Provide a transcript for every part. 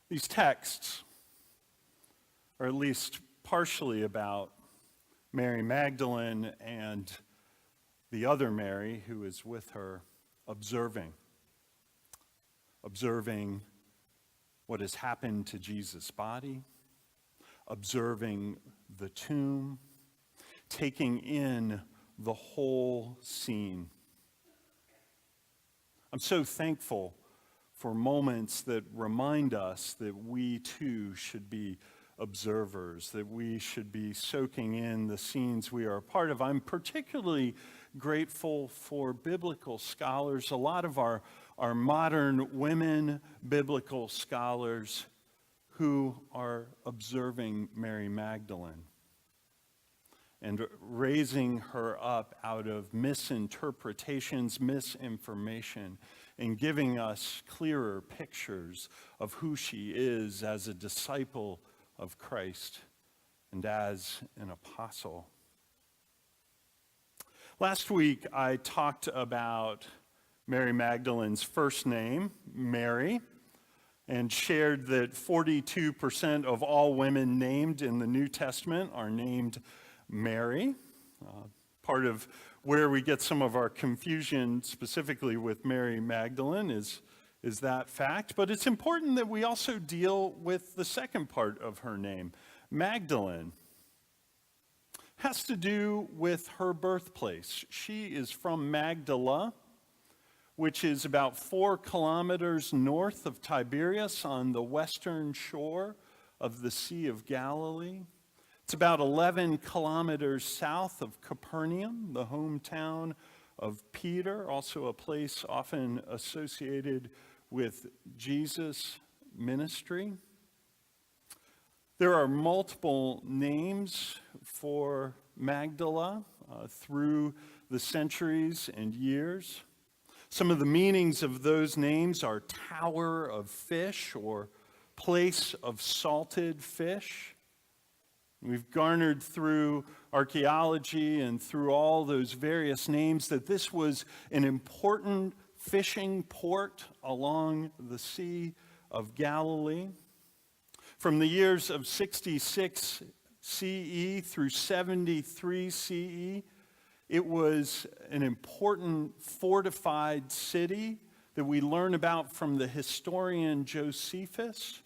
These texts are at least partially about Mary Magdalene and the other Mary who is with her, observing what has happened to Jesus' body, observing the tomb, taking in the whole scene. I'm so thankful for moments that remind us that we too should be observers, that we should be soaking in the scenes we are a part of. I'm particularly grateful for biblical scholars, a lot of our modern women biblical scholars who are observing Mary Magdalene and raising her up out of misinterpretations, misinformation, and giving us clearer pictures of who she is as a disciple of Christ and as an apostle. Last week, I talked about Mary Magdalene's first name, Mary, and shared that 42% of all women named in the New Testament are named Mary. Part of where we get some of our confusion specifically with Mary Magdalene is that fact. But it's important that we also deal with the second part of her name, Magdalene. Has to do with her birthplace. She is from Magdala, which is about 4 kilometers north of Tiberias on the western shore of the Sea of Galilee. It's about 11 kilometers south of Capernaum, the hometown of Peter, also a place often associated with Jesus' ministry. There are multiple names for Magdala through the centuries and years. Some of the meanings of those names are tower of fish or place of salted fish. We've garnered through archaeology and through all those various names that this was an important fishing port along the Sea of Galilee. From the years of 66 CE through 73 CE, it was an important fortified city that we learn about from the historian Josephus.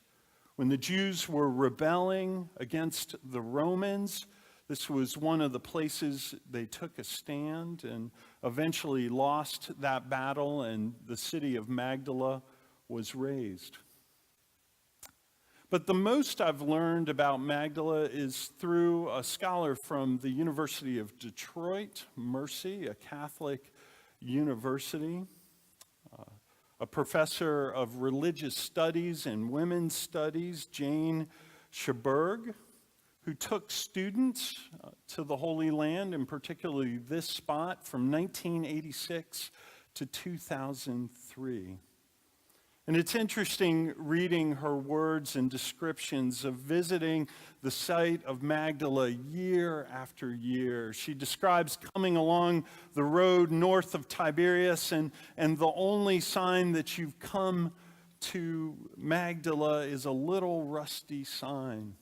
When the Jews were rebelling against the Romans, this was one of the places they took a stand and eventually lost that battle, and the city of Magdala was razed. But the most I've learned about Magdala is through a scholar from the University of Detroit, Mercy, a Catholic university, a professor of religious studies and women's studies, Jane Schaberg, who took students to the Holy Land, and particularly this spot, from 1986 to 2003. And it's interesting reading her words and descriptions of visiting the site of Magdala year after year. She describes coming along the road north of Tiberias, and the only sign that you've come to Magdala is a little rusty sign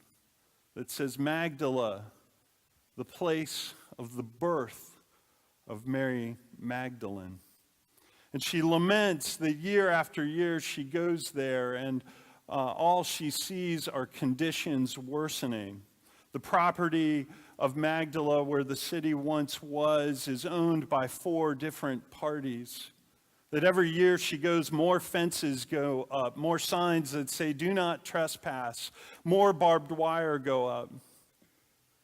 that says Magdala, the place of the birth of Mary Magdalene. And she laments that year after year she goes there, and all she sees are conditions worsening. The property of Magdala, where the city once was, is owned by 4 different parties. That every year she goes, more fences go up, more signs that say, "Do not trespass," more barbed wire go up.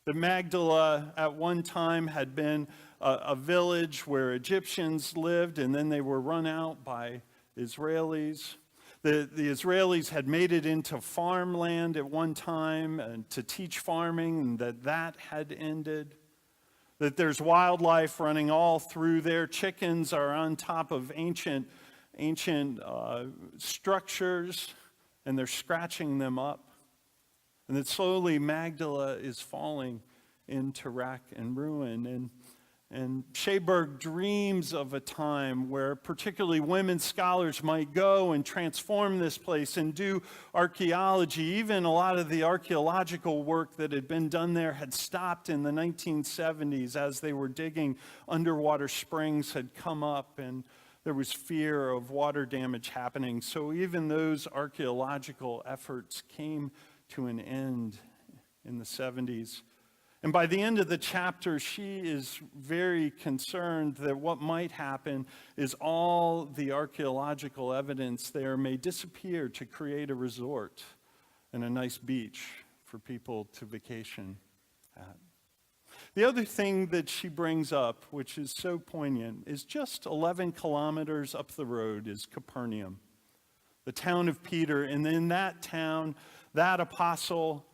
That Magdala at one time had been a village where Egyptians lived, and then they were run out by Israelis. The Israelis had made it into farmland at one time and to teach farming, and that had ended. That there's wildlife running all through there. Chickens are on top of ancient structures, and they're scratching them up. And that slowly Magdala is falling into rack and ruin. And And Schafer dreams of a time where particularly women scholars might go and transform this place and do archaeology. Even a lot of the archaeological work that had been done there had stopped in the 1970s as they were digging. Underwater springs had come up and there was fear of water damage happening. So even those archaeological efforts came to an end in the 70s. And by the end of the chapter, she is very concerned that what might happen is all the archaeological evidence there may disappear to create a resort and a nice beach for people to vacation at. The other thing that she brings up, which is so poignant, is just 11 kilometers up the road is Capernaum, the town of Peter. And in that town, that apostle,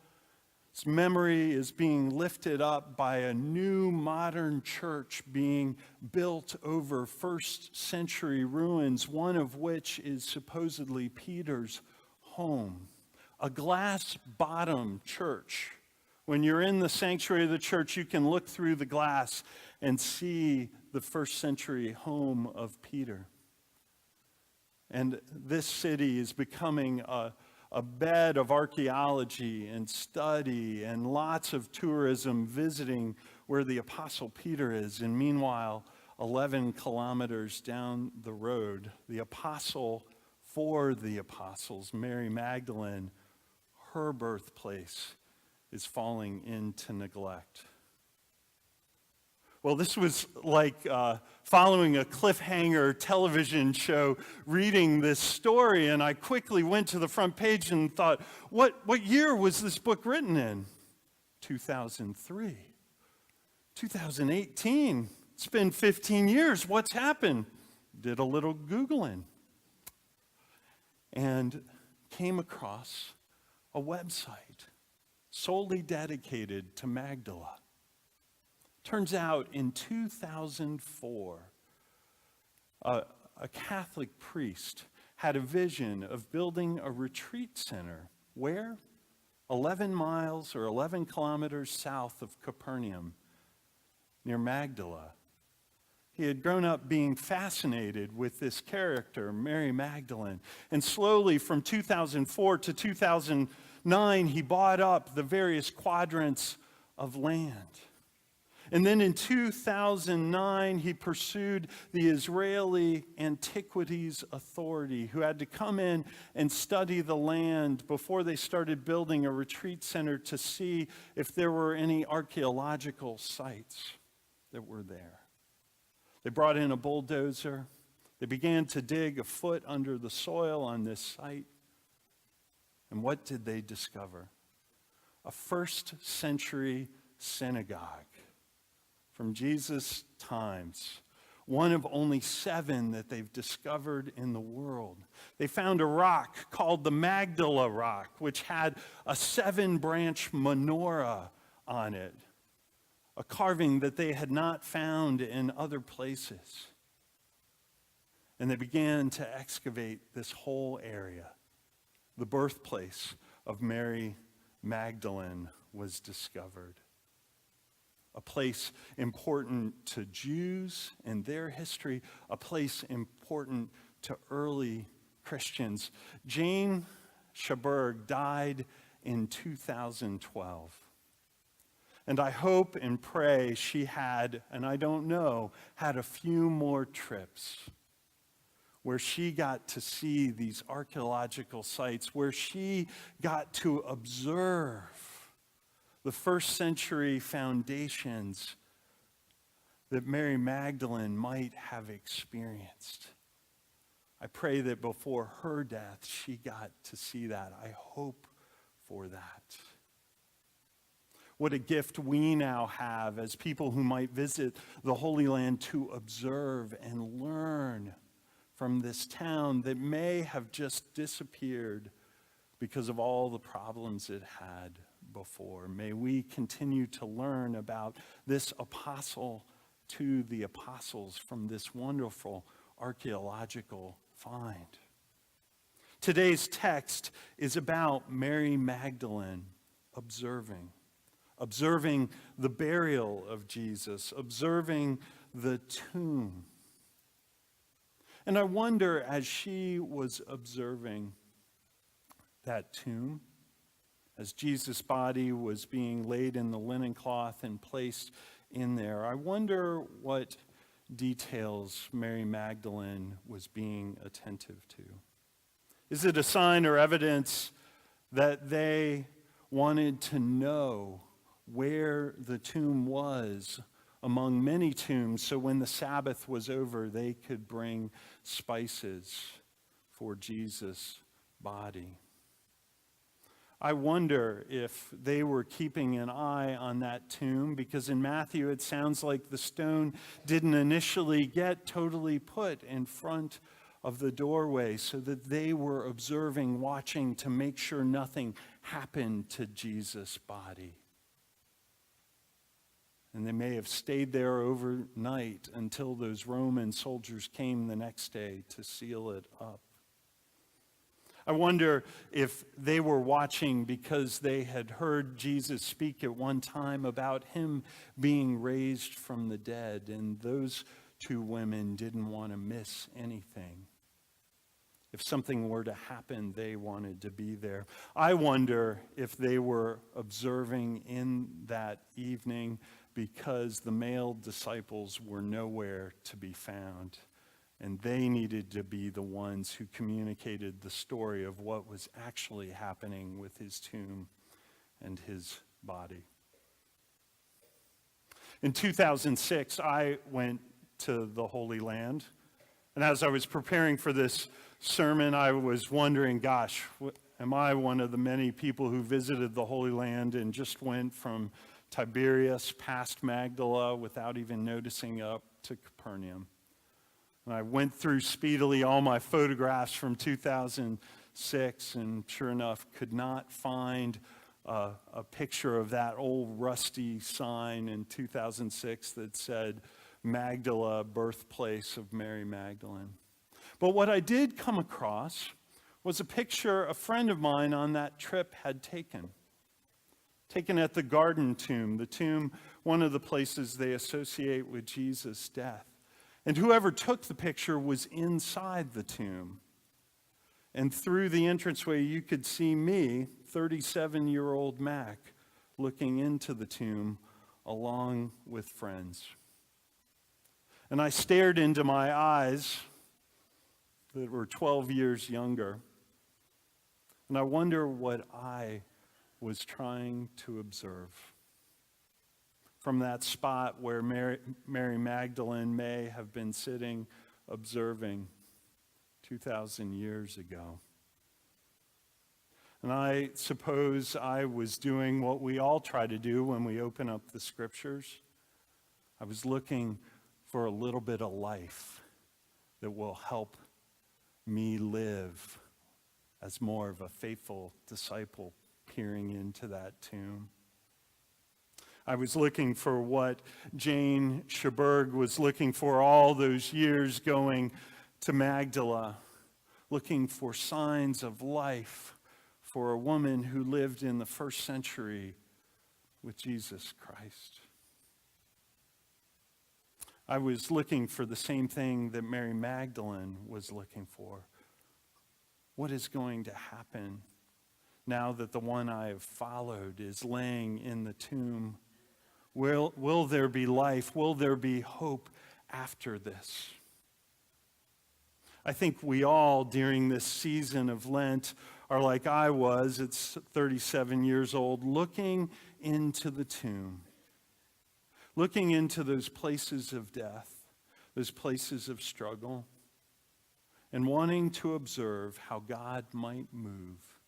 its memory is being lifted up by a new modern church being built over first century ruins, one of which is supposedly Peter's home. A glass bottom church. When you're in the sanctuary of the church, you can look through the glass and see the first century home of Peter. And this city is becoming a bed of archaeology and study and lots of tourism visiting where the Apostle Peter is. And meanwhile, 11 kilometers down the road, the apostle for the apostles, Mary Magdalene, her birthplace is falling into neglect. Well, this was like following a cliffhanger television show, reading this story, and I quickly went to the front page and thought, what year was this book written in? 2003. 2018. It's been 15 years. What's happened? Did a little Googling and came across a website solely dedicated to Magdala. Turns out in 2004, a Catholic priest had a vision of building a retreat center. Where? 11 miles or 11 kilometers south of Capernaum, near Magdala. He had grown up being fascinated with this character, Mary Magdalene. And slowly from 2004 to 2009, he bought up the various quadrants of land. And then in 2009, he pursued the Israeli Antiquities Authority, who had to come in and study the land before they started building a retreat center to see if there were any archaeological sites that were there. They brought in a bulldozer. They began to dig a foot under the soil on this site. And what did they discover? A first century synagogue from Jesus' times, one of only 7 that they've discovered in the world. They found a rock called the Magdala Rock, which had a 7-branch menorah on it, a carving that they had not found in other places. And they began to excavate this whole area. The birthplace of Mary Magdalene was discovered. A place important to Jews and their history, a place important to early Christians. Jane Schafer died in 2012. And I hope and pray she had, and I don't know, had a few more trips where she got to see these archaeological sites, where she got to observe the first century foundations that Mary Magdalene might have experienced. I pray that before her death, she got to see that. I hope for that. What a gift we now have as people who might visit the Holy Land to observe and learn from this town that may have just disappeared because of all the problems it had before. May we continue to learn about this apostle to the apostles from this wonderful archaeological find. Today's text is about Mary Magdalene observing observing the burial of Jesus, observing the tomb. And I wonder, as she was observing that tomb, as Jesus' body was being laid in the linen cloth and placed in there, I wonder what details Mary Magdalene was being attentive to. Is it a sign or evidence that they wanted to know where the tomb was among many tombs, so when the Sabbath was over, they could bring spices for Jesus' body? I wonder if they were keeping an eye on that tomb, because in Matthew it sounds like the stone didn't initially get totally put in front of the doorway, so that they were observing, watching to make sure nothing happened to Jesus' body. And they may have stayed there overnight until those Roman soldiers came the next day to seal it up. I wonder if they were watching because they had heard Jesus speak at one time about him being raised from the dead, and those two women didn't want to miss anything. If something were to happen, they wanted to be there. I wonder if they were observing in that evening because the male disciples were nowhere to be found, and they needed to be the ones who communicated the story of what was actually happening with his tomb and his body. In 2006, I went to the Holy Land, and as I was preparing for this sermon, I was wondering, gosh, am I one of the many people who visited the Holy Land and just went from Tiberias past Magdala without even noticing up to Capernaum? And I went through speedily all my photographs from 2006, and sure enough, could not find a picture of that old rusty sign in 2006 that said Magdala, birthplace of Mary Magdalene. But what I did come across was a picture a friend of mine on that trip had taken at the Garden Tomb, the tomb, one of the places they associate with Jesus' death. And whoever took the picture was inside the tomb. And through the entranceway, you could see me, 37-year-old Mac, looking into the tomb along with friends. And I stared into my eyes that were 12 years younger. And I wonder what I was trying to observe. From that spot where Mary Magdalene may have been sitting observing 2,000 years ago. And I suppose I was doing what we all try to do when we open up the scriptures. I was looking for a little bit of life that will help me live as more of a faithful disciple peering into that tomb. I was looking for what Jane Schaberg was looking for all those years going to Magdala, looking for signs of life for a woman who lived in the first century with Jesus Christ. I was looking for the same thing that Mary Magdalene was looking for. What is going to happen now that the one I have followed is laying in the tomb? Will there be life? Will there be hope after this? I think we all, during this season of Lent, are like I was at 37 years old, looking into the tomb, looking into those places of death, those places of struggle, and wanting to observe how God might move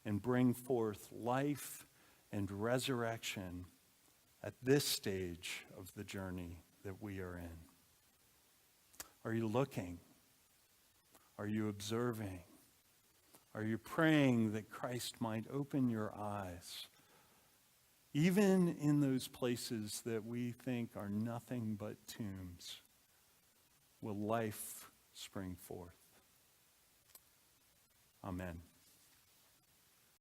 and bring forth life and resurrection at this stage of the journey that we are in. Are you looking? Are you observing? Are you praying that Christ might open your eyes, even in those places that we think are nothing but tombs? Will life spring forth? Amen.